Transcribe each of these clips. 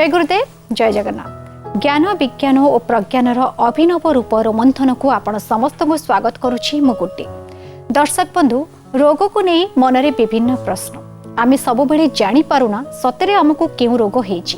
जय गुरुदेव जय जगन्नाथ। ज्ञान विज्ञान और प्रज्ञानर अभिनव रूप रोमंथन को आपण समस्त को स्वागत करुछि मुकुटी। दर्शक बंधु, रोग को नहीं मनरे विभिन्न प्रश्न आमे सब बेले जानि पारुना सतरे हमको केउ रोग हेछि,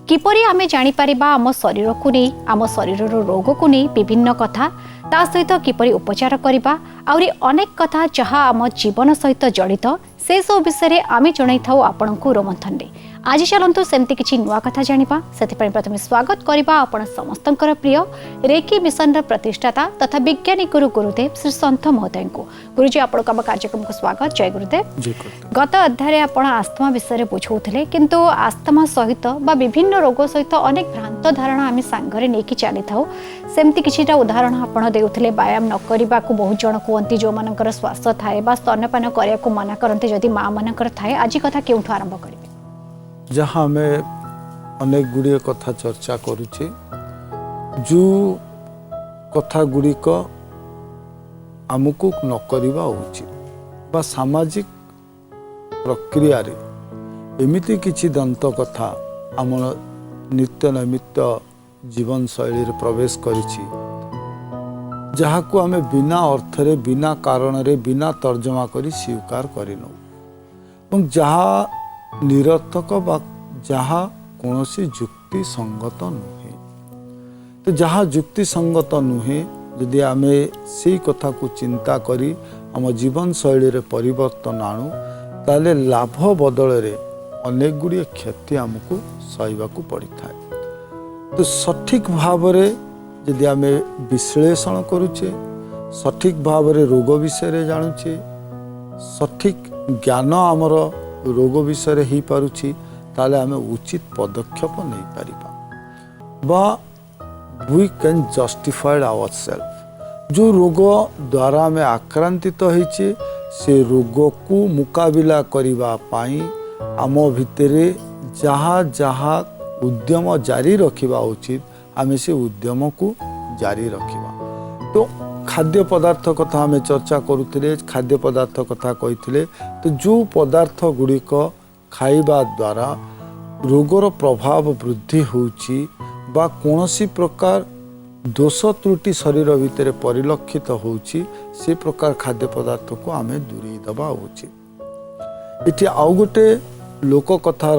किपरि आमे जानि परिबा आम शरीर को नहीं, आम शरीर रोग को नहीं विभिन्न कथा ता सहित किपरि उपचार करिबा आउरी अनेक कथा जहाँ आम जीवन सहित जड़ित से सब विषय आमे जणाई थाउ आपनकु रोमंथन रे। आज चलतु सेमती किछि नुआ कथा जानिबा। सेथिपरि प्रथमे स्वागत करिबा आपण समस्तंकर प्रिय रेकी मिशन र प्रतिष्ठाता तथा वैज्ञानिक गुरु गुरुदेव श्री संत महोदय को। गुरुजी आपण का कार्यक्रम को स्वागत। जय गुरुदेव। गत अध्याय आपण आस्थमा विषय बुझौथिले, किंतु आस्थमा सहित बा विभिन्न रोग सहित अनेक भ्रांत धारणा आमे सांगरे नेकी चली थाउ। सेमती किछिटा उदाहरण आपण देउथिले। व्यायाम न करिबा को बहुत जण कहती जो मानकर श्वास थाए बा स्तनपान करिया को मना करते जदि माँ मानकर थाए। आज कथा केउठु आरंभ करिबे? जहाँ आमे अनेक गुड़िए कथा चर्चा करुचे, जो कथा गुड़िक आमको न करिबा उचित बा सामाजिक प्रक्रिया रे एमिति किछि दंत कथा आम नित्य नैमित्त जीवन शैली रे प्रवेश करिछि, जहाँ को आमे बिना अर्थ रे बिना कारण रे बिना तर्जमा करी स्वीकार करिनो और जहाँ निरर्थक बा जहाँ कौनसी जुक्ति संगत नुहे। तो जहाँ जुक्ति संगत नुहे यदि आमे से कथा को चिंता करी आम जीवन शैली रे परिवर्तन आणु ताले लाभ बदल रे अनेक गुड़िए क्षति आमको सहिबाकू पड़ी थाए। तो सठिक भाव रे यदि आमे विश्लेषण करुचे, सठिक भाव रे रोग विषय रे जानुचे, सठिक ज्ञान आमर रोग विषय ही पारुछि ताले आमे उचित पदक्षेप नहीं पारिबा बा वी कैन जस्टिफाइड आवरसेल्फ। जो रोग द्वारा आमे आक्रांतित होइछे से रोग को मुकाबिला करिबा पाई आम भितरे जहाँ जहाँ उद्यम जारी रखिबा उचित आमे से उद्यम को जारी रखिबा। तो खाद्य पदार्थ कथा आमे चर्चा करुथिले, खाद्य पदार्थ कथा कहिथिले। तो जो पदार्थ गुड़िक खाइबा द्वारा रोगर प्रभाव वृद्धि होउची बा कोनोसी प्रकार दोष त्रुटि शरीर भितर परिलक्षित होउची से प्रकार खाद्य पदार्थ को आमे दूरी दबा उचित। इति आउ गोटे लोक कथार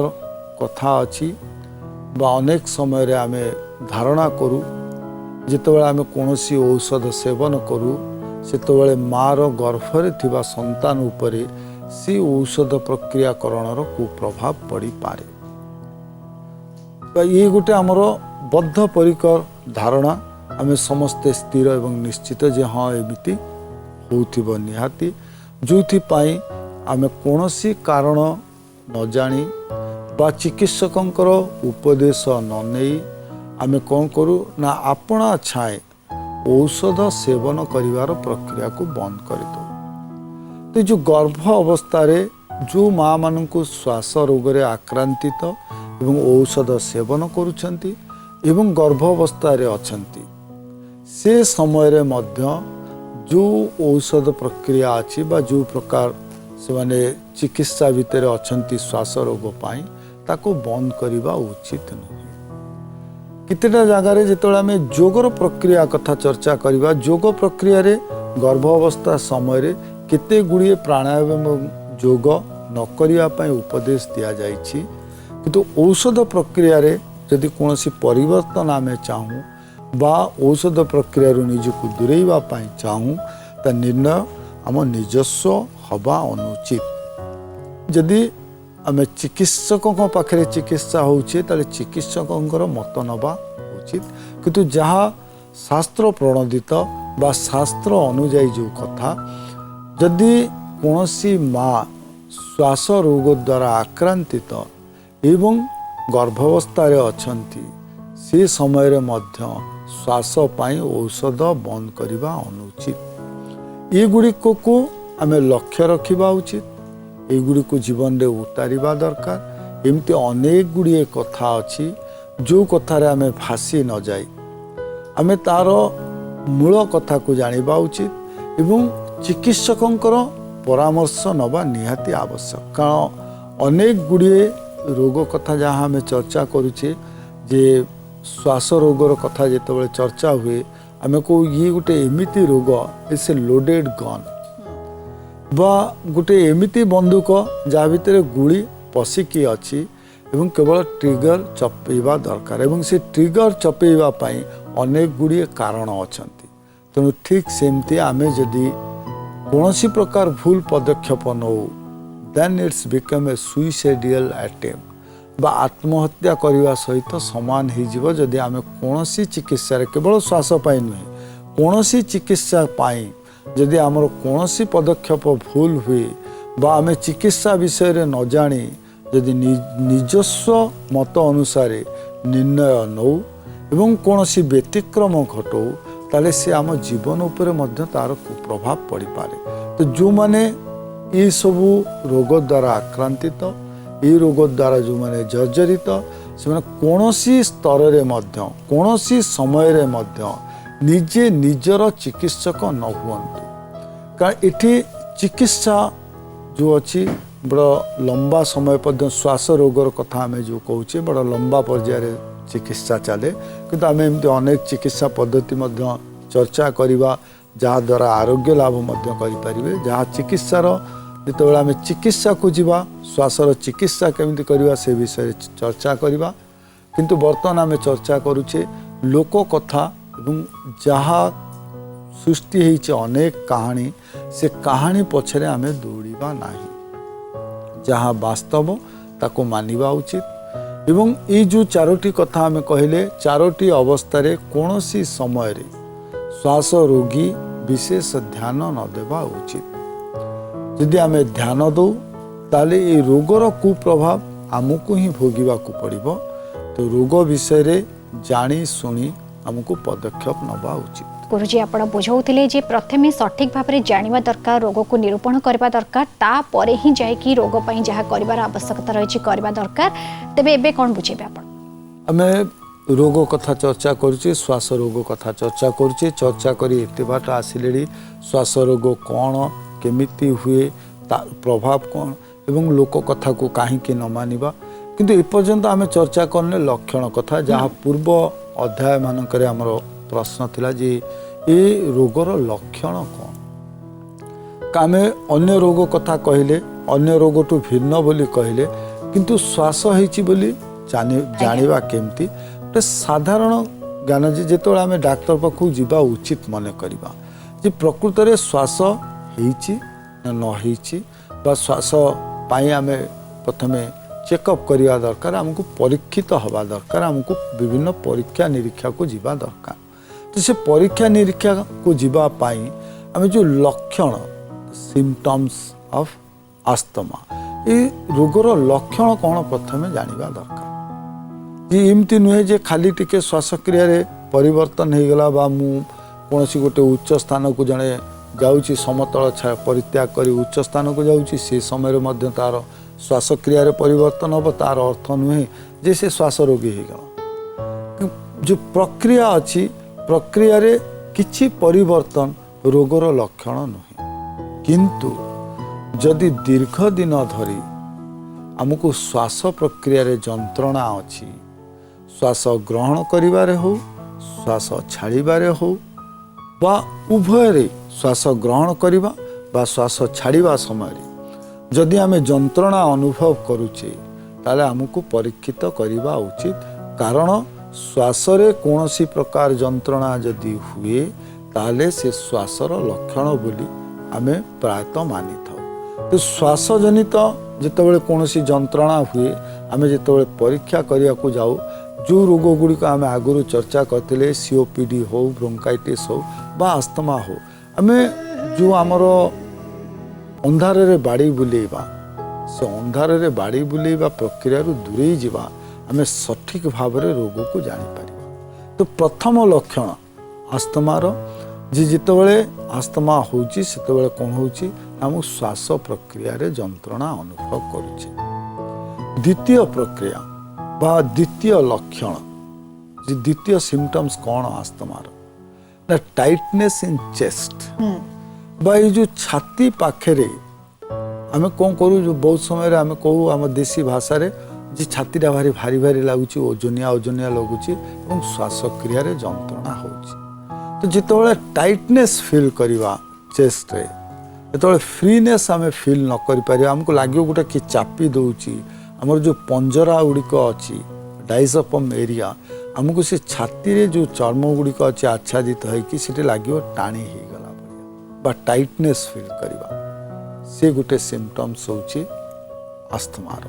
कथा अछि बा अनेक समय रे आमे धारणा करू जितेबाला आमे कोनोसी औषध सेवन करू सेतेबाला मार गर्भरे थिबा संतान उपरे सी औषध प्रक्रियाकरणर कुप्रभाव पड़ी पारे। ये गोटे आमर बद्ध परिकर धारणा आमे समस्ते स्थिर एवं निश्चित जे हाँ एमिति होउथिबो निहाती, जोथि पाई आमे कोनोसी कारण न जानी बा चिकित्सकंकर उपदेश न नेई आमे कौन करू ना अपना छाए औषध सेवन करिवार प्रक्रिया को बंद कर दो। तो जो गर्भ अवस्था रे जो माँ मान को श्वास रोग रे आक्रांतित एवं औषध सेवन करुछंती एवं गर्भ अवस्था रे अछंती से समय रे मध्य जो औषध प्रक्रिया अछि बा जो प्रकार से माने चिकित्सा भितर अछंती श्वास रोग पाई ताको बंद करिबा उचित नहीं। कितना जगार जो आम जोगर प्रक्रिया कथा चर्चा करवा, जोग प्रक्रिया रे गर्भ अवस्था समय रे केते गुड़िए प्राणायाम एवं जोग न करिया पई उपदेश दिया जाइछि, किंतु औषध प्रक्रिया रे यदि कोनोसी परिवर्तन आमे चाहूँ बा औषध प्रक्रिया रू निजको दूरेइबा पई चाहूँ ता निर्णय आम निजस्व हवा अनुचित। यदि आमे चिकित्सकों पाखे चिकित्सा होउछे ताले चिकित्सकों मत नबा उचित, किंतु जहाँ शास्त्र प्रणोदित बा शास्त्र अनुजाई जो कथा यदि कोनोसी माँ श्वास रोग द्वारा आक्रांतित एवं गर्भावस्था रे अछंती से समय रे मध्य श्वास पाई औषध बंद करिबा अनुचित। ये गुड़िक को आमे लक्ष्य रखिबा उचित, एगुड़ी को जीवन रे उतारिबा दरकार। एमती अनेक गुड़िए कथा अछि जो कथारे आमे फासी न जाई आमे तार मूल कथा को जानिबा उचित एवं चिकित्सकंकर परामर्श नबा निहाती आवश्यक। कारण अनेक गुड़िए रोग कथा जहाँ आमे चर्चा करुचे जे श्वास रोगर कथा जिते चर्चा हुए आम कहू ये गोटे एमिति रोग इट्स ए लोडेड गन बा गोटे एमिति बंदूक जहाँ भितर गुड़ी पशिकी अच्छी एवं केवल ट्रिगर चपेवा दरकार एवं से ट्रिगर चपेवा पाई अनेक गुड़िए कारण अच्छा तेणु ठीक सेमती आमे जदि कौनसी प्रकार भूल पदक्षेप नौ then it's become a suicidal attempt बा आत्महत्या करने सहित सामान हो जदि आम कौन चिकित्सा केवल श्वास पाई नुहे कौन चिकित्सा पाई जदि आमर कौन पदक्षेप भूल हुए बा आम चिकित्सा विषय न जानी जदि निजस्व मत अनुसार निर्णय नौ एवं कौन व्यतिक्रम घटो ताले से आम जीवन उपर मध्य तार कुप्रभाव पड़ पारे। तो जो माने ये सबू रोग द्वारा आक्रांतित ये रोग द्वारा जो माने जर्जरित से कौनसी स्तर रे मध्य कौनसी समय रे मध्य निजे निजर चिकित्सक न हुअन्तु कारण इठी चिकित्सा जो अच्छी बड़ा लंबा समय पर्यंत श्वास रोगर कथा आम जो कहूचे बड़ा लंबा पर्यायर चिकित्सा चले किंतु आम एमती अनेक चिकित्सा पद्धति मध्य चर्चा करवा जहाँ द्वारा आरोग्य लाभ मध्य करिपारिबे जहाँ चिकित्सार जितेबाला आम चिकित्सा को जीवा श्वासर चिकित्सा केमिति करवा से विषय चर्चा करवा किंतु बर्तमान आम चर्चा करुचे लोक कथा एवं जहाँ सृष्टि होइचे अनेक कहानी से कहानी पछरे आम दौड़िबा नाही जहाँ वास्तव ताको मानिबा उचित एवं ये जो चारोटी कथा आम कहले चारोटी अवस्था कौन सी समय रे श्वास रोगी विशेष ध्यान न देवा उचित यदि आम ध्यान दौ ताले ये रोगर कुप्रभाव आमको ही भोगिबा को पड़िबो तो रोग विषय रे जानी सुनी आमको पदक्षेप नबा उचित। गुरुजी आप बुझाऊले जे प्रथमे सठिक भाव में जाना दरकार रोग को निरूपण करने दरकार तापरे ही जाकि रोग पर जहाँ कर आवश्यकता रही करवा दरकार तेबे एबे कौन बुझेबे आपण आमे रोग कथा चर्चा करुचे श्वास रोग कथा चर्चा करुचे चर्चा करी एते बाट आसिले श्वास रोग कौन केमिति हुए तार प्रभाव कौन एवं लोक कथा को कहीं न मानिबा किंतु एपर्यंत आमे चर्चा करने लक्षण कथा जहाँ पूर्व अध्याय मानकर आमर प्रश्न थिला जे ए रोगर लक्षण कौन आमे अन्य रोग कथा कहले अन्य रोग टू भिन्न बोली कहले किंतु श्वास होइछि बोली जानिबा केमती गोटे साधारण ज्ञान जे जेतोळे आमे डाक्टर पाखु जीवा उचित मन करिबा जे प्रकृत रे श्वास होइछि ना न होइछि बा श्वास पाई आमे प्रथमे चेकअप करवा दरकार आमको परीक्षित हवा दरकार आमको विभिन्न परीक्षा निरीक्षा को जीवा दरकार तो से परीक्षा निरीक्षा को जीवा पाई आम जो लक्षण सिम्पटम्स ऑफ आस्थमा ये रोगर लक्षण कौन प्रथमे जानिबा दरकार ये एमती नुहे जे खाली टिके श्वासक्रिया रे परिवर्तन हो गला बा मु कोनोसी गोटे उच्च स्थान को जणे जाउची समतल परित्याग करी उच्च स्थान को जाउची से समय मध्य तार श्वासक्रिया रे परिवर्तन हम तार अर्थ नुहे जे से श्वास रोगी हो गला जो प्रक्रिया अच्छी प्रक्रिया रे किछि परिवर्तन रोगर लक्षण नुहे किंतु जदि दीर्घ दिन धरी आमको श्वास प्रक्रिया रे जंत्रणा अच्छी श्वास ग्रहण करिबारे हो श्वास छाड़िबारे हो बा उभय रे श्वास ग्रहण करिबा बा श्वास छाड़िबा समय जदि आमे जंत्रणा अनुभव करुचे ताले आमको परीक्षित करिबा उचित कारण श्वास रे कौनसी प्रकार जंत्रणा जदि हुए ताले से श्वासर लक्षण बोली आमे प्रायतः मानी था तो श्वास जनित जितेबाला कौनसी जंत्रणा हुए आमे जितेबाला परीक्षा करिया को जाऊ जो रोग गुड़िक आम आगु चर्चा करते सीओपीडी हो ब्रोंकाइटिस हो बा आस्थमा हो आमे जो आमर अंधार रे बाड़ी बुलेबा से अंधार रे बाड़ी बुलेबा प्रक्रिया रू दूरे जावा आमे सठिक भाव में रोग को जानी पारिबा तो प्रथम लक्षण आस्थमार जे जितेबाला आस्थमा होची सेतेबाला कौन होची आम श्वास प्रक्रिया रे जंत्रणा अनुभव करुचे द्वितीय प्रक्रिया बा द्वितीय लक्षण जे द्वितीय सिम्पटम्स कौन आस्थमार ना टाइटनेस इन चेस्ट बा ये जो छाती पाखे आमे कौन करूँ जो बहुत समय आमे कहू आम देशी भाषा रे ଯେ ଛାତିଟା ଭାରି ଭାରି ଭାରି ଲାଗୁଛି, ଓଜନିଆ ଓଜନିଆ ଲାଗୁଛି ଏବଂ ଶ୍ୱାସକ୍ରିୟାରେ ଯନ୍ତ୍ରଣା ହେଉଛି। ତ ଯେତେବେଳେ ଟାଇଟନେସ୍ ଫିଲ୍ କରିବା ଚେଷ୍ଟରେ, ଯେତେବେଳେ ଫ୍ରିନେସ୍ ଆମେ ଫିଲ୍ ନ କରିପାରିବା, ଆମକୁ ଲାଗିବ ଗୋଟେ କିଏ ଚାପି ଦେଉଛି, ଆମର ଯେଉଁ ପଞ୍ଜରା ଗୁଡ଼ିକ ଅଛି ଡାଇଜପମ୍ ଏରିଆ, ଆମକୁ ସେ ଛାତିରେ ଯେଉଁ ଚର୍ମ ଗୁଡ଼ିକ ଅଛି ଆଚ୍ଛାଦିତ ହେଇକି ସେଠି ଲାଗିବ ଟାଣି ହେଇଗଲା ଭଳିଆ ବା ଟାଇଟନେସ୍ ଫିଲ୍ କରିବା, ସେ ଗୋଟେ ସିମ୍ପଟମ୍ସ ହେଉଛି ଆସ୍ଥମାର।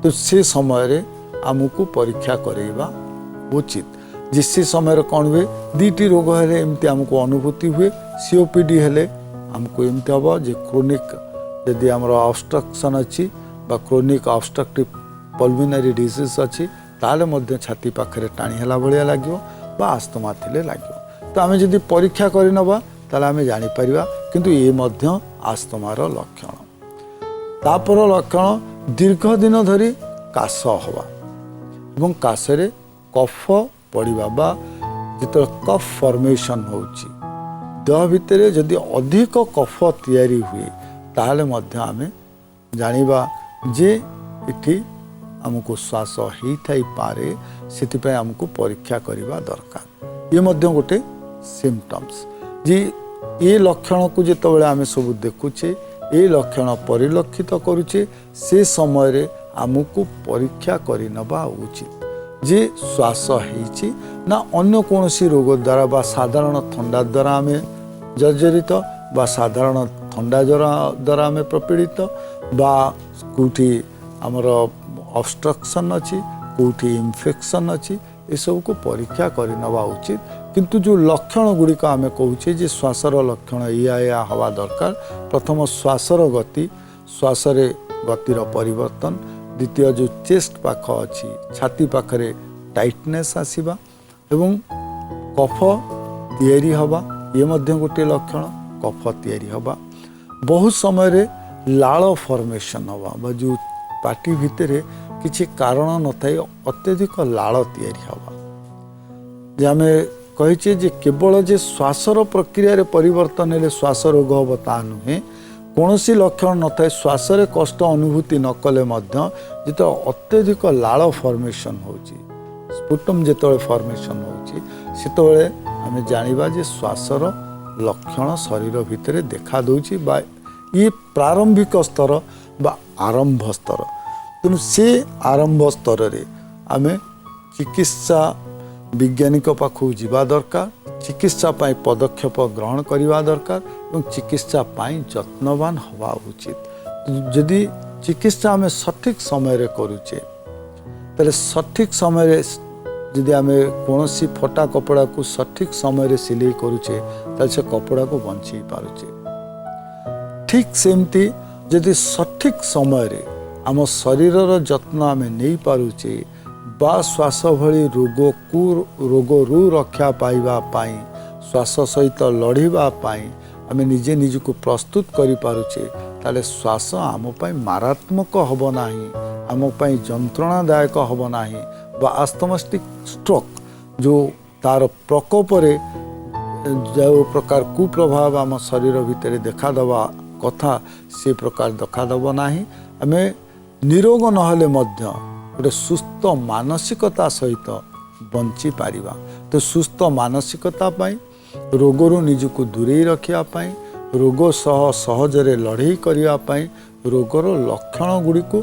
ତ ସେ ସମୟରେ ଆମକୁ ପରୀକ୍ଷା କରାଇବା ଉଚିତ। ଯେ ସେ ସମୟରେ କ'ଣ ହୁଏ, ଦୁଇଟି ରୋଗ ହେଲେ ଏମିତି ଆମକୁ ଅନୁଭୂତି ହୁଏ। COPD ହେଲେ ଆମକୁ ଏମିତି ହେବ ଯେ କ୍ରୋନିକ୍ ଯଦି ଆମର ଅବଷ୍ଟ୍ରକ୍ସନ୍ ଅଛି ବା କ୍ରୋନିକ୍ ଅବଷ୍ଟ୍ରକ୍ଟିଭ୍ ପଲ୍ମିନାରୀ ଡିଜିଜ୍ ଅଛି, ତାହେଲେ ମଧ୍ୟ ଛାତି ପାଖରେ ଟାଣି ହେଲା ଭଳିଆ ଲାଗିବ ବା ଆସ୍ଥମା ଥିଲେ ଲାଗିବ। ତ ଆମେ ଯଦି ପରୀକ୍ଷା କରିନେବା ତାହେଲେ ଆମେ ଜାଣିପାରିବା। କିନ୍ତୁ ଏ ମଧ୍ୟ ଆସ୍ଥମାର ଲକ୍ଷଣ। ତାପର ଲକ୍ଷଣ ଦୀର୍ଘ ଦିନ ଧରି କାଶ ହେବା ଏବଂ କାଶରେ କଫ ପଡ଼ିବା ବା ଯେତେବେଳେ କଫ୍ ଫର୍ମେସନ୍ ହେଉଛି, ଦେହ ଭିତରେ ଯଦି ଅଧିକ କଫ ତିଆରି ହୁଏ ତାହେଲେ ମଧ୍ୟ ଆମେ ଜାଣିବା ଯେ ଏଠି ଆମକୁ ଶ୍ୱାସ ହେଇଥାଇପାରେ, ସେଥିପାଇଁ ଆମକୁ ପରୀକ୍ଷା କରିବା ଦରକାର। ଇଏ ମଧ୍ୟ ଗୋଟେ ସିମ୍ପଟମ୍ସ ଯେ ଏ ଲକ୍ଷଣକୁ ଯେତେବେଳେ ଆମେ ସବୁ ଦେଖୁଛେ, ଏ ଲକ୍ଷଣ ପରିଲକ୍ଷିତ କରୁଛେ, ସେ ସମୟରେ ଆମକୁ ପରୀକ୍ଷା କରିନେବା ଉଚିତ ଯେ ଶ୍ୱାସ ହେଇଛି ନା ଅନ୍ୟ କୌଣସି ରୋଗ ଦ୍ୱାରା ବା ସାଧାରଣ ଥଣ୍ଡା ଦ୍ୱାରା ଆମେ ଜର୍ଜରିତ ବା ସାଧାରଣ ଥଣ୍ଡା ଜ୍ୱର ଦ୍ୱାରା ଆମେ ପ୍ରପୀଡ଼ିତ ବା କେଉଁଠି ଆମର ଅବଷ୍ଟ୍ରକ୍ସନ୍ ଅଛି, କେଉଁଠି ଇନଫେକ୍ସନ୍ ଅଛି, ଏସବୁକୁ ପରୀକ୍ଷା କରିନେବା ଉଚିତ। କିନ୍ତୁ ଯେଉଁ ଲକ୍ଷଣ ଗୁଡ଼ିକ ଆମେ କହୁଛେ ଯେ ଶ୍ୱାସର ଲକ୍ଷଣ ଏଇଆ ହେବା ଦରକାର। ପ୍ରଥମ ଶ୍ୱାସର ଗତି, ଶ୍ୱାସରେ ଗତିର ପରିବର୍ତ୍ତନ। ଦ୍ୱିତୀୟ ଯେଉଁ ଚେଷ୍ଟ ପାଖ ଅଛି, ଛାତି ପାଖରେ ଟାଇଟନେସ୍ ଆସିବା ଏବଂ କଫ ତିଆରି ହେବା, ଇଏ ମଧ୍ୟ ଗୋଟିଏ ଲକ୍ଷଣ। କଫ ତିଆରି ହେବା, ବହୁତ ସମୟରେ ଲାଳ ଫର୍ମେସନ୍ ହେବା ବା ଯେଉଁ ପାଟି ଭିତରେ କିଛି କାରଣ ନଥାଇ ଅତ୍ୟଧିକ ଲାଳ ତିଆରି ହେବା। ଯେ ଆମେ କହିଛେ ଯେ କେବଳ ଯେ ଶ୍ୱାସର ପ୍ରକ୍ରିୟାରେ ପରିବର୍ତ୍ତନ ହେଲେ ଶ୍ୱାସ ରୋଗ ହେବ ତାହା ନୁହେଁ। କୌଣସି ଲକ୍ଷଣ ନଥାଏ, ଶ୍ୱାସରେ କଷ୍ଟ ଅନୁଭୂତି ନ କଲେ ମଧ୍ୟ ଯେତେବେଳେ ଅତ୍ୟଧିକ ଲାଳ ଫର୍ମେସନ୍ ହେଉଛି, ସ୍ପୁଟମ୍ ଯେତେବେଳେ ଫର୍ମେସନ୍ ହେଉଛି, ସେତେବେଳେ ଆମେ ଜାଣିବା ଯେ ଶ୍ୱାସର ଲକ୍ଷଣ ଶରୀର ଭିତରେ ଦେଖା ଦେଉଛି ବା ଇଏ ପ୍ରାରମ୍ଭିକ ସ୍ତର ବା ଆରମ୍ଭ ସ୍ତର। ତେଣୁ ସେ ଆରମ୍ଭ ସ୍ତରରେ ଆମେ ଚିକିତ୍ସା ବିଜ୍ଞାନିକ ପାଖକୁ ଯିବା ଦରକାର, ଚିକିତ୍ସା ପାଇଁ ପଦକ୍ଷେପ ଗ୍ରହଣ କରିବା ଦରକାର ଏବଂ ଚିକିତ୍ସା ପାଇଁ ଯତ୍ନବାନ ହେବା ଉଚିତ। ଯଦି ଚିକିତ୍ସା ଆମେ ସଠିକ୍ ସମୟରେ କରୁଛେ, ତାହେଲେ ସଠିକ୍ ସମୟରେ ଯଦି ଆମେ କୌଣସି ଫଟା କପଡ଼ାକୁ ସଠିକ୍ ସମୟରେ ସିଲେଇ କରୁଛେ, ତାହେଲେ ସେ କପଡ଼ାକୁ ବଞ୍ଚେଇ ପାରୁଛେ। ଠିକ୍ ସେମିତି ଯଦି ସଠିକ୍ ସମୟରେ ଆମ ଶରୀରର ଯତ୍ନ ଆମେ ନେଇପାରୁଛେ ବା ଶ୍ୱାସ ଭଳି ରୋଗରୁ ରକ୍ଷା ପାଇବା ପାଇଁ, ଶ୍ୱାସ ସହିତ ଲଢ଼ିବା ପାଇଁ ଆମେ ନିଜେ ନିଜକୁ ପ୍ରସ୍ତୁତ କରିପାରୁଛେ, ତାହେଲେ ଶ୍ୱାସ ଆମ ପାଇଁ ମାରାତ୍ମକ ହେବ ନାହିଁ, ଆମ ପାଇଁ ଯନ୍ତ୍ରଣାଦାୟକ ହେବ ନାହିଁ ବା ଆସ୍ଥମାଟିକ୍ ଷ୍ଟ୍ରୋକ୍ ଯେଉଁ ତାର ପ୍ରକୋପରେ ଯେଉଁ ପ୍ରକାର କୁପ୍ରଭାବ ଆମ ଶରୀର ଭିତରେ ଦେଖାଦେବା କଥା, ସେ ପ୍ରକାର ଦେଖାଦେବ ନାହିଁ। ଆମେ ନିରୋଗ ନହେଲେ ମଧ୍ୟ ଗୋଟେ ସୁସ୍ଥ ମାନସିକତା ସହିତ ବଞ୍ଚିପାରିବା। ତ ସୁସ୍ଥ ମାନସିକତା ପାଇଁ, ରୋଗରୁ ନିଜକୁ ଦୂରେଇ ରଖିବା ପାଇଁ, ରୋଗ ସହ ସହଜରେ ଲଢ଼େଇ କରିବା ପାଇଁ ରୋଗର ଲକ୍ଷଣ ଗୁଡ଼ିକୁ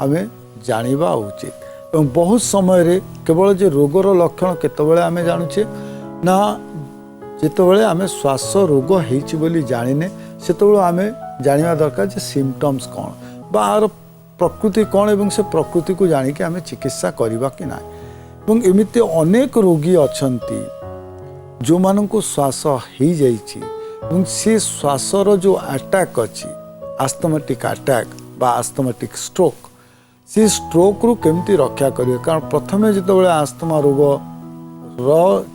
ଆମେ ଜାଣିବା ଉଚିତ। ଏବଂ ବହୁତ ସମୟରେ କେବଳ ଯେ ରୋଗର ଲକ୍ଷଣ କେତେବେଳେ ଆମେ ଜାଣୁଛେ ନା, ଯେତେବେଳେ ଆମେ ଶ୍ୱାସ ରୋଗ ହେଇଛି ବୋଲି ଜାଣିନେ, ସେତେବେଳେ ଆମେ ଜାଣିବା ଦରକାର ଯେ ସିମ୍ପଟମ୍ସ କ'ଣ ବା ଆର ପ୍ରକୃତି କ'ଣ ଏବଂ ସେ ପ୍ରକୃତିକୁ ଜାଣିକି ଆମେ ଚିକିତ୍ସା କରିବା କି ନାହିଁ। ଏବଂ ଏମିତି ଅନେକ ରୋଗୀ ଅଛନ୍ତି ଯେଉଁମାନଙ୍କୁ ଶ୍ୱାସ ହେଇଯାଇଛି ଏବଂ ସେ ଶ୍ୱାସର ଯେଉଁ ଆଟାକ୍ ଅଛି, ଆସ୍ଥମାଟିକ୍ ଆଟାକ୍ ବା ଆସ୍ଥମାଟିକ୍ ଷ୍ଟ୍ରୋକ୍, ସେ ଷ୍ଟ୍ରୋକ୍ରୁ କେମିତି ରକ୍ଷା କରିବେ? କାରଣ ପ୍ରଥମେ ଯେତେବେଳେ ଆସ୍ଥମା ରୋଗର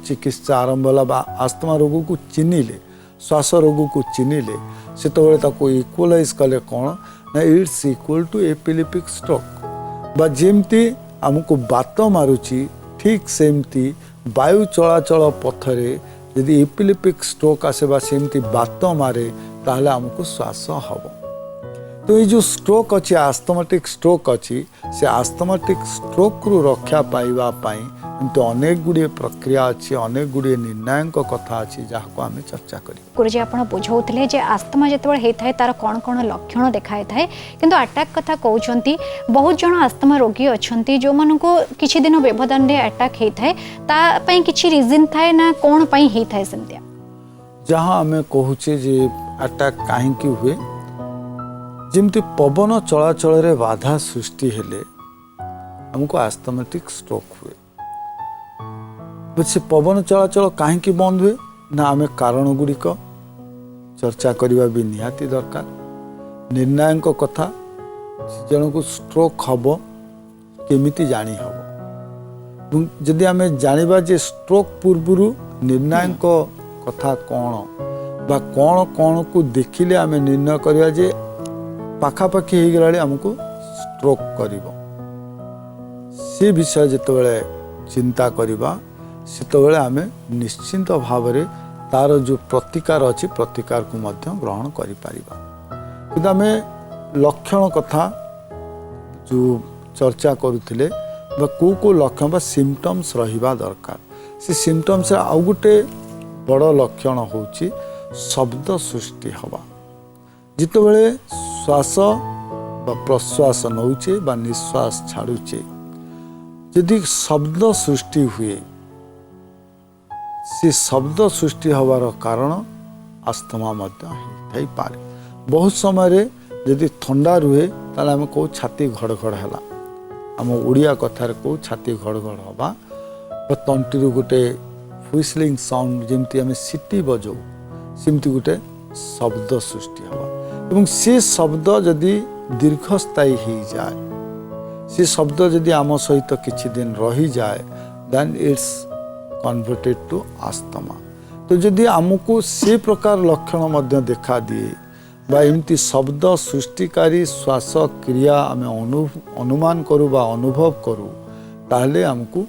ଚିକିତ୍ସା ଆରମ୍ଭ ହେଲା ବା ଆସ୍ଥମା ରୋଗକୁ ଚିହ୍ନିଲେ, ଶ୍ୱାସ ରୋଗକୁ ଚିହ୍ନିଲେ, ସେତେବେଳେ ତାକୁ ଇକ୍ୱାଲାଇଜ୍ କଲେ କ'ଣ ନା, it's equal to epileptic stroke. ବା ଯେମିତି ଆମକୁ ବାତ ମାରୁଛି, ଠିକ୍ ସେମିତି ବାୟୁ ଚଳାଚଳ ପଥରେ ଯଦି ଏପିଲେପ୍ଟିକ୍ ଷ୍ଟ୍ରୋକ୍ ଆସେ ବା ସେମିତି ବାତ ମାରେ, ତାହେଲେ ଆମକୁ ଶ୍ୱାସ ହେବ। ତ तो ये जो स्ट्रोक अच्छी आस्थमाटिक स्ट्रोक अच्छी से आस्थमाटिक स्ट्रोक रु रक्षा पाइबा पाई एमती अनेक गुड़िए प्रक्रिया अच्छी अनेक गुड़िए निर्णायक कथा अच्छी जहाँ को आम चर्चा करी। गुरुजी आप बुझाऊे जे आस्थमा जो होता है तार कौन कौन लक्षण देखाई थाए किंतु अटैक कथा कहते बहुत जन आस्थमा रोगी अच्छा जो मान को किसी दिन व्यवधान में अटैक होता है किसी रिजन थाए ना कौन होता है सेमतिया जहाँ आम कहूचे जे अटैक कहीं हुए जमती पवन चलाचल रे बाधा सृष्टि हेले हमको आस्थमेटिक स्ट्रोक हुए। से पवन चलाचल कहीं बंद हुए ना आम कारण गुड़िक चर्चा करवा भी निहाती दरकार। निर्णायक कथा जन को स्ट्रोक हम केमिति जानी हम जदि आम जानिबा जे स्ट्रोक पूर्व निर्णायक कथा कौन बा कौन कौन को देखिले आम निर्णय करवा जे पाखापाखि हो गला आमको स्ट्रोक करिवो से विषय जितेबाला चिंता करवा सेतबेले आमे निश्चिंत भाव में तार जो प्रतिकार अच्छी प्रतिकार को मध्य ग्रहण करि परिबा। किंतु आमे लक्षण कथा जो चर्चा करुथिले बा को लक्षण बा सिम्पटम्स रहिबा दरकार। से सिम्पटम्स आउ गोटे बड़ लक्षण होची शब्द सृष्टि हवा जितेबाला श्वास बा प्रश्वास नौचे बा निश्वास छाड़ुचे यदि शब्द सृष्टि हुए से शब्द सृष्टि हवार कारण आस्थमा मध्य पारे। बहुत समय यदि थंडा रुहे ताले आम कहू छाती घड़घड़ है आम ओडिया कथार कहू छाती घड़घड़ हवा तंटी गोटे हुइसलिंग साउंड जमती आम सीटी बजाऊ सेमती गोटे शब्द सृष्टि हवा एवं से शब्द जदि दीर्घस्थायी हो जाए से शब्द जदि आम सहित किछि दिन रही जाए then it's converted to asthma. तो जदि आमको से प्रकार लक्षण मध्य देखा दिए बा एमती शब्द सृष्टिकारी श्वास क्रिया आम अनुमान करू बा अनुभव करू ताहले आमको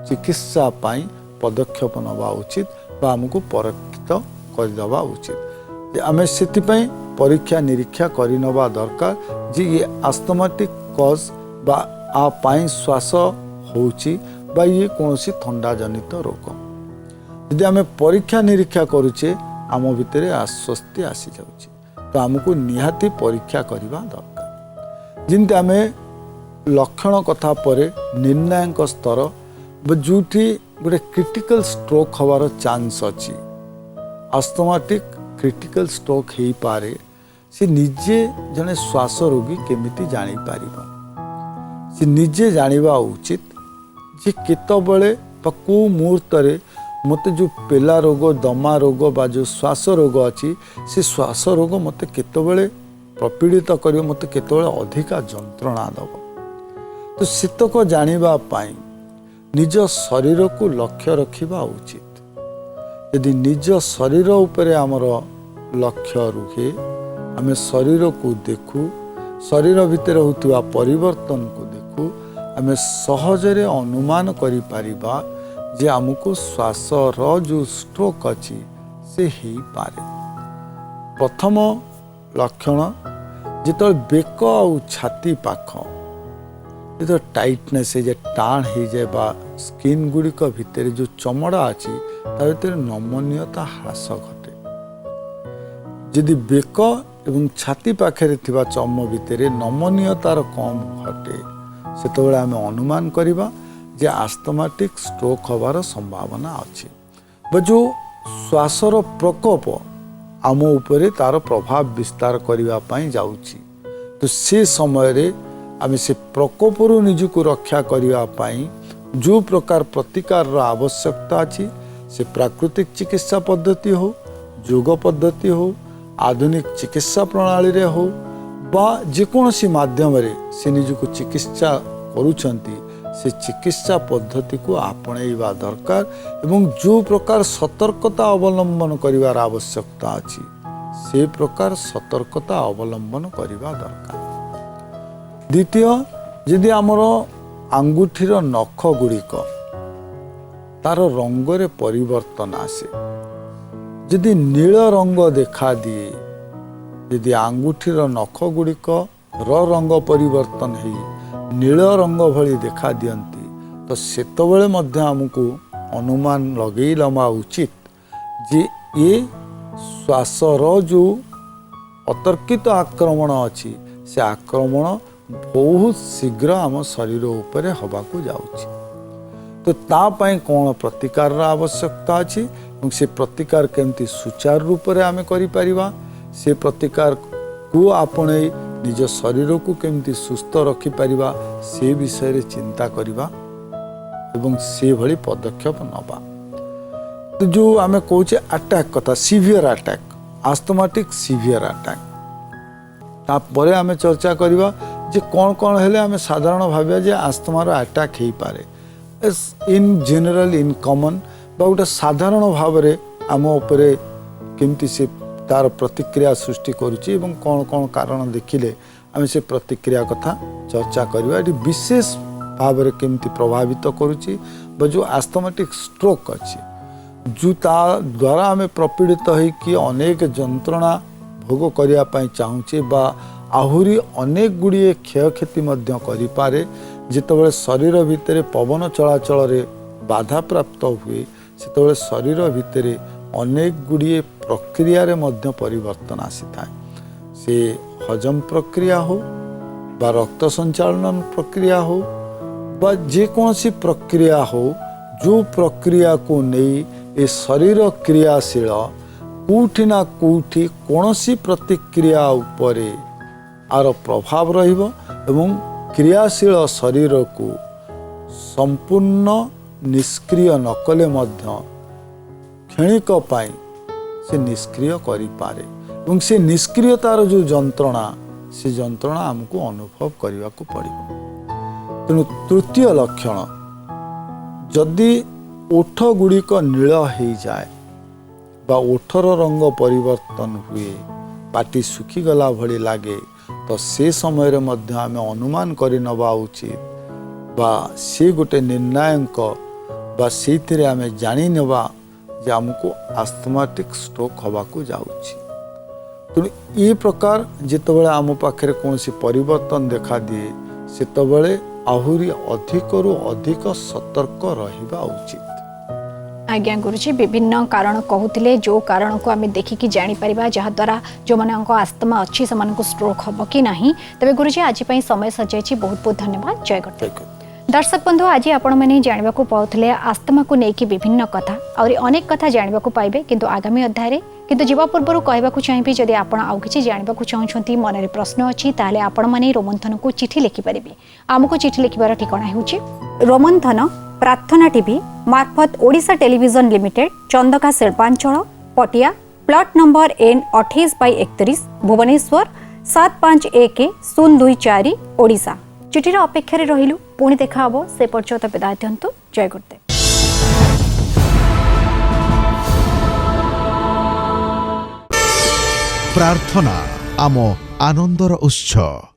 चिकित्सा पाई पदक्षेप नवा उचित बा आमको परीक्षित करदवा उचित। आम से परीक्षा निरीक्षा करनवा दरकार जे ये आस्थमेटिक कज बा आ पाई श्वास होची बा ये कौन थंडा जनित रोग यदि आम परीक्षा निरीक्षा करुचे आम भितर आश्वस्ति आसी जाउची तो आमको निहाती परीक्षा करवा दरकार। जिनते आम लक्षण कथा पर निर्णायक स्तर जोठी गोटे क्रिटिकल स्ट्रोक हवार चांस अच्छी आस्थमेटिक क्रिटिकल स्ट्रोक हो पारे से निजे जने श्वास रोगी केमिति जानी पारिबा से निजे जानिबा उचित जे केतबेले को मुहूर्त मत जो पेला रोग दमा रोग बा जो श्वास रोग अच्छी से श्वास रोग मत केतबेले प्रपीड़ित कर मत केतबेले अधिका जंत्रणा दब। तो सेतक जानिबा पाई निज शरीर को लक्ष्य रखिबा उचित। यदि निज शरीर उपरे आमर लक्ष्य रुहे आम शरीर को देखू शरीर भितर होतिबा परिवर्तन को देखू आम सहजरे अनुमान करि परिबा जे आमको श्वास रो जो स्ट्रोक अच्छी से ही पारे। प्रथम लक्षण जिते बेक आ छाती पाख जो टाइटनेस है टाण हो जाए बा स्किन गुड़िक भितर जो चमड़ा अच्छी ता भीतर नमनीयता ह्रास घटे। यदि बेक एवं छाती पाखे थिबा चम भितर नमनीयतार कम घटे सेतबेले आम अनुमान करिबा जे आस्थमेटिक स्ट्रोक हवार संभावना अच्छी बा जो श्वासर प्रकोप आम उपरे तार प्रभाव विस्तार करबा पई जाउची। तो से समय रे आम से प्रकोपरू निजको रक्षा करबा पई जो प्रकार प्रतिकार आवश्यकता अच्छी से प्राकृतिक चिकित्सा पद्धति हो योग पद्धति हो आधुनिक चिकित्सा प्रणाली रे हो बा जेकोसी माध्यम रे से निजको चिकित्सा करूछंती से चिकित्सा पद्धति को आपणेबा दरकार एवं जो प्रकार सतर्कता अवलंबन करिवार आवश्यकता अच्छी से प्रकार सतर्कता अवलंबन करिवा दरकार। द्वितीय यदि आमर आंगुठीर नख गुड़िक तार रंगरे परिवर्तन आसे यदि नील रंग देखा दिए यदि आंगुठीर नख गुड़िक रंग परिवर्तन हो नील रंग भली देखा दियंती तो सेतबेले मध्य आमको अनुमान लगे लमा उचित जे ये श्वासर जो अतर्कित आक्रमण अच्छी से आक्रमण बहुत शीघ्र आम शरीर उपरे हवाको जाउछि। तो तापाई कौन प्रतिकार आवश्यकता अच्छी से प्रतिकार केमती सुचारू रूप से आम करिपरिबा से प्रतिकार को आपणे निज शरीर को केमती सुस्थ रखिपारिबा से विषय रे चिंता करिबा एवं से भली पदक्षेप नबा। तो जो आम कहे अटैक कथा सीवियर अटैक आस्थमाटिक सीवियर अटैक तापर आम चर्चा करिबा जे कौन कौन हेले आम साधारण भाविया जे आस्थमार अटैक हो पारे इन जनरल इन कॉमन बा गोटे साधारण भाव में आम उपरे केमती से तार प्रतिक्रिया सृष्टि करुच्ची एवं कौन कौन कारण देखिले आम से प्रतिक्रिया कथा चर्चा करवा। ये विशेष भाव में केमती प्रभावित करुच्ची बा जो आस्थमेटिक स्ट्रोक अच्छी जो ता द्वारा आम प्रपीड़ित होइकि अनेक जंत्रणा भोग करने चाहूचे बा आहुरी अनेक गुड़िए क्षयक्षति करें जितेबाला शरीर भितर पवन चलाचल रे बाधा प्राप्त हुए से शरीर भितर अनेक गुड़िए प्रक्रिया रे मध्य परिवर्तन आसी था से हजम प्रक्रिया हो बा रक्त संचालन प्रक्रिया हो बा जेकोसी प्रक्रिया हो जो प्रक्रिया को नहीं ए शरीर क्रियाशील कोठी ना कोठी कौनसी प्रतिक्रिया उपरे आर प्रभाव रहिबो एवं क्रियाशील शरीर को संपूर्ण निष्क्रिय नकले मध्य क्षणिक पाई से निष्क्रिय करि पारे एवं से निष्क्रियतार जो जंत्रणा से जंत्रणा हमको अनुभव करने को पड़ो। तेणु तृतीय लक्षण जदि ओठ गुड़िक नील हो जाए बा ओठर रंग परिवर्तन हुए पाटी सुखीगला भली लगे तो से समय मध्य आम अनुमान कर नवा उचित बा से गोटे निर्णायक बा से आम जानी नवा जे आमको आस्थमाटिक स्ट्रोक हवा को जाउछि। तेणु ये प्रकार जितेबाला आम पाखे कौन परिवर्तन देखा दिए सेतबेले आहुरी अधिकरू अधिक सतर्क रहिबा उचित। आज्ञा गुरुजी विभिन्न कारण कहते जो कारण को आम देखिकी जापर जहाद्वारा जो मैंने आस्थमा अच्छी से स्ट्रोक हम कि ना तेज गुरुजी आज समय सजाई बहुत बहुत धन्यवाद। जय गुरु। दर्शक बंधु आज आपण मैंने जानवा पाते आस्थमा को लेकिन विभिन्न कथा और अनेक कथा जानवा पाइबे किंतु आगामी अध्याय किंतु जीवा पूर्व कहवाक चाहिए जदि आप आउ कि जानवा चाहते मन में प्रश्न अच्छी ताले आपण मैंने रोमंथन को चिठी लिखिपारे। आमको चिठी लिखार ठिकाना होउछि रोमंथन प्रार्थना टीवी मार्फत ओडिशा टेलीविजन लिमिटेड चंदका शिल्पांचल Patia plot number N 28/31 Bhubaneswar 751024 Odisha. चिठीर अपेक्षा रहिलु पुणी देखा हबो से पर्यंत विदाय दियंतु। जय गुरुदेव। प्रार्थना आम आनंदर उत्सव।